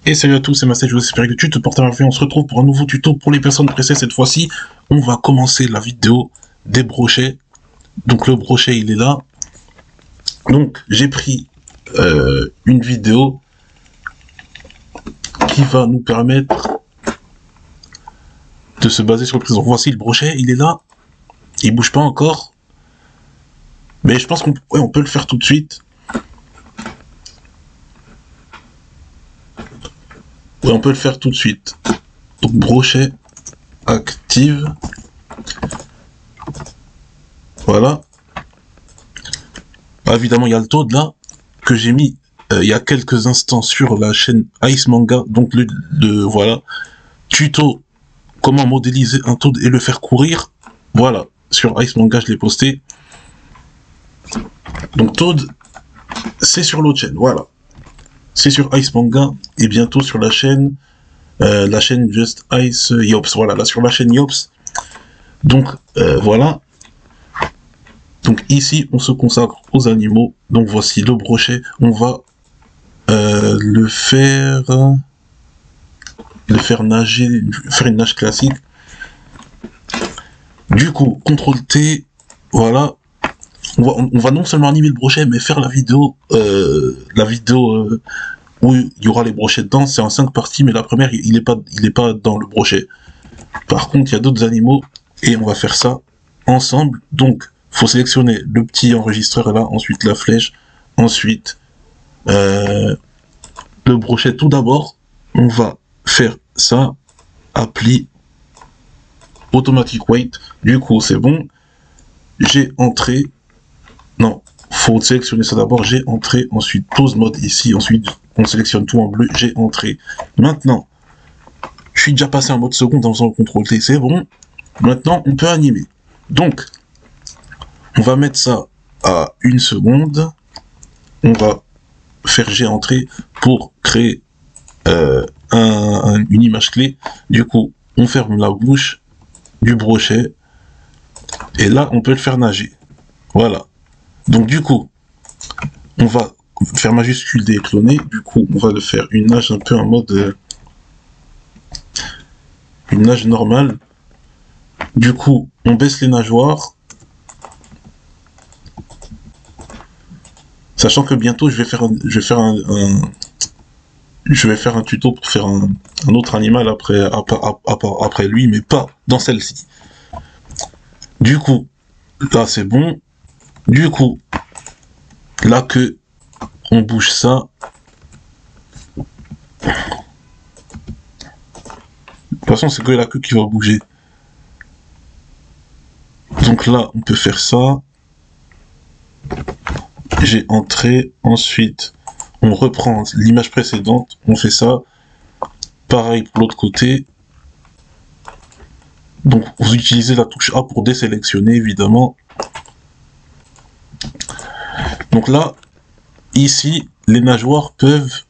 Et salut à tous, c'est Massé, je vous espère que tu te portes à merveille. On se retrouve pour un nouveau tuto pour les personnes pressées. Cette fois-ci, on va commencer la vidéo des brochets. Donc le brochet, il est là. Donc j'ai pris une vidéo qui va nous permettre de se baser sur le présent. Voici le brochet, il est là. Il bouge pas encore. Mais je pense qu'on peut le faire tout de suite. Ouais, on peut le faire tout de suite. Donc brochet active. Voilà. Ah, évidemment, il y a le Toad là que j'ai mis il y a quelques instants sur la chaîne Ice Manga. Donc voilà, tuto comment modéliser un Toad et le faire courir. Voilà, sur Ice Manga, je l'ai posté. Donc Toad, c'est sur l'autre chaîne. Voilà, c'est sur Ice Manga et bientôt sur la chaîne Just Ice Yops. Voilà, là sur la chaîne Yops. Donc voilà. Donc ici, on se consacre aux animaux. Donc voici le brochet. On va le faire nager, faire une nage classique. Du coup, CTRL T, voilà. On va non seulement animer le brochet, mais faire la vidéo où il y aura les brochets dedans. C'est en 5 parties, mais la première, il est pas dans le brochet. Par contre, il y a d'autres animaux et on va faire ça ensemble. Donc, faut sélectionner le petit enregistreur là, ensuite la flèche, ensuite le brochet. Tout d'abord, on va faire ça, appli automatic wait. Du coup, c'est bon. J'ai entré. Non, faut sélectionner ça d'abord. J'ai entré. Ensuite, pause mode ici. Ensuite, on sélectionne tout en bleu. J'ai entré. Maintenant, je suis déjà passé en mode seconde en faisant le CTRL T. C'est bon. Maintenant, on peut animer. Donc, on va mettre ça à 1 seconde. On va faire G entrée pour créer une image clé. Du coup, on ferme la bouche du brochet. Et là, on peut le faire nager. Voilà. Donc du coup, on va faire majuscule D cloner. Du coup, on va le faire une nage un peu en mode... une nage normale. Du coup, on baisse les nageoires. Sachant que bientôt, je vais faire un tuto pour faire un autre animal après lui, mais pas dans celle-ci. Du coup, là c'est bon. Du coup, la queue, on bouge ça. De toute façon, c'est que la queue qui va bouger. Donc là, on peut faire ça. J'ai entré, ensuite on reprend l'image précédente, on fait ça. Pareil pour l'autre côté. Donc vous utilisez la touche A pour désélectionner évidemment. Donc là, ici, les nageoires peuvent...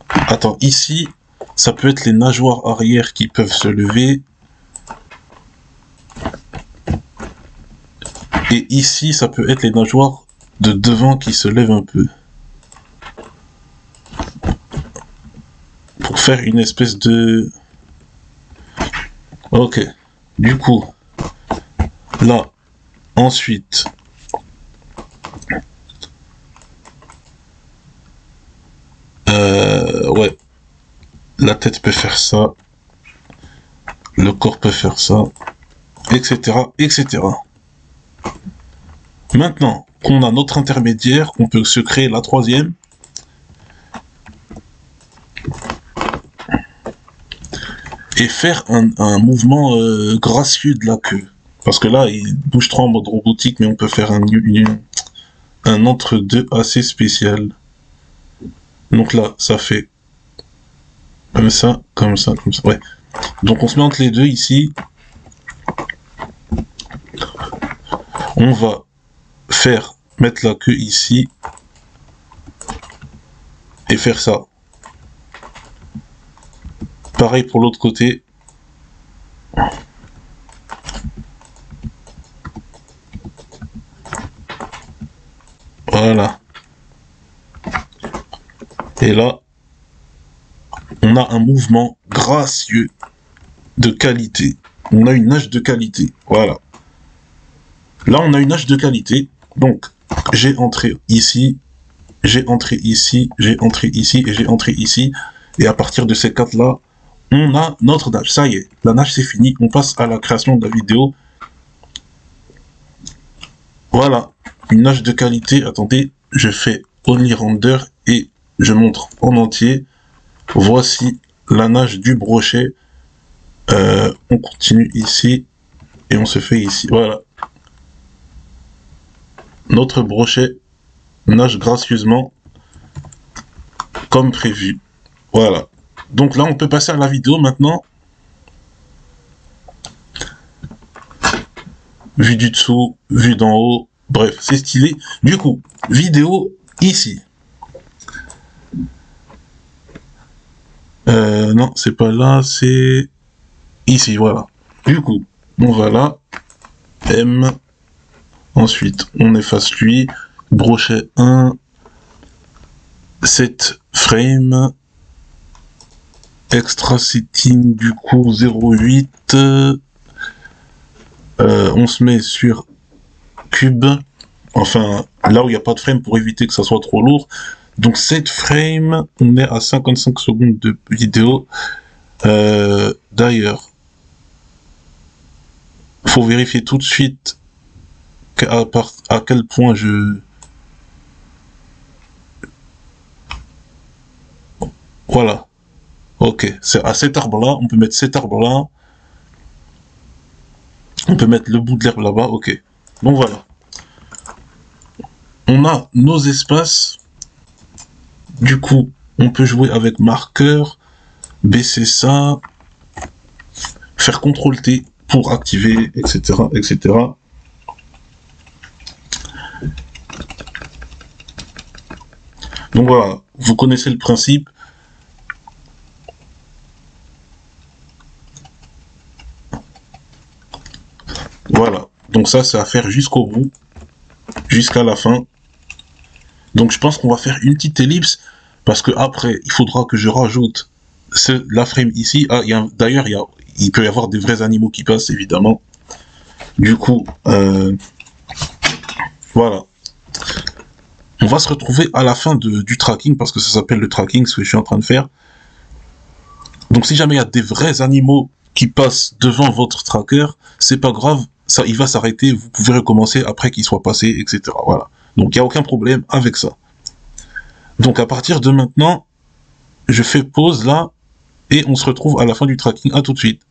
Attends, ici, ça peut être les nageoires arrière qui peuvent se lever. Et ici, ça peut être les nageoires de devant qui se lèvent un peu. Pour faire une espèce de... Ok. Du coup, là, ensuite... ouais. La tête peut faire ça. Le corps peut faire ça. Etc. Etc. Maintenant qu'on a notre intermédiaire, on peut se créer la troisième. Et faire un mouvement gracieux de la queue. Parce que là, il bouge trop en mode robotique, mais on peut faire un entre-deux assez spécial. Donc là, ça fait comme ça, comme ça, comme ça. Ouais. Donc on se met entre les deux ici. On va mettre la queue ici. Et faire ça. Pareil pour l'autre côté. Voilà. Et là, on a un mouvement gracieux de qualité. On a une nage de qualité. Voilà. Là, on a une nage de qualité. Donc, j'ai entré ici, j'ai entré ici, j'ai entré ici et j'ai entré ici. Et à partir de ces quatre-là, on a notre nage. Ça y est, la nage, c'est fini. On passe à la création de la vidéo. Voilà. Une nage de qualité. Attendez, je fais Only Render et je montre en entier. Voici la nage du brochet. On continue ici et on se fait ici. Voilà. Notre brochet nage gracieusement comme prévu. Voilà. Donc là, on peut passer à la vidéo maintenant. Vue du dessous, vue d'en haut. Bref, c'est stylé. Du coup, vidéo ici. Non, c'est pas là, c'est ici, voilà. Du coup, on va là. M. Ensuite, on efface lui. Brochet 1. Set frame. Extra setting du coup 0,8. On se met sur cube. Enfin, là où il n'y a pas de frame pour éviter que ça soit trop lourd. Donc 7 frames, on est à 55 secondes de vidéo. D'ailleurs, faut vérifier tout de suite à quel point Voilà. Ok, c'est à cet arbre-là, on peut mettre cet arbre-là. On peut mettre le bout de l'herbe là-bas, ok. Donc voilà. On a nos espaces. Du coup, on peut jouer avec marqueur, baisser ça, faire CTRL-T pour activer, etc., etc. Donc voilà, vous connaissez le principe. Voilà, donc ça, c'est à faire jusqu'au bout, jusqu'à la fin. Donc je pense qu'on va faire une petite ellipse, parce que après, il faudra que je rajoute la frame ici. Ah, d'ailleurs, il peut y avoir des vrais animaux qui passent, évidemment. Du coup, voilà. On va se retrouver à la fin du tracking, parce que ça s'appelle le tracking, ce que je suis en train de faire. Donc si jamais il y a des vrais animaux qui passent devant votre tracker, c'est pas grave, ça, il va s'arrêter, vous pouvez recommencer après qu'il soit passé, etc. Voilà. Donc il n'y a aucun problème avec ça. Donc à partir de maintenant, je fais pause là, et on se retrouve à la fin du tracking. À tout de suite.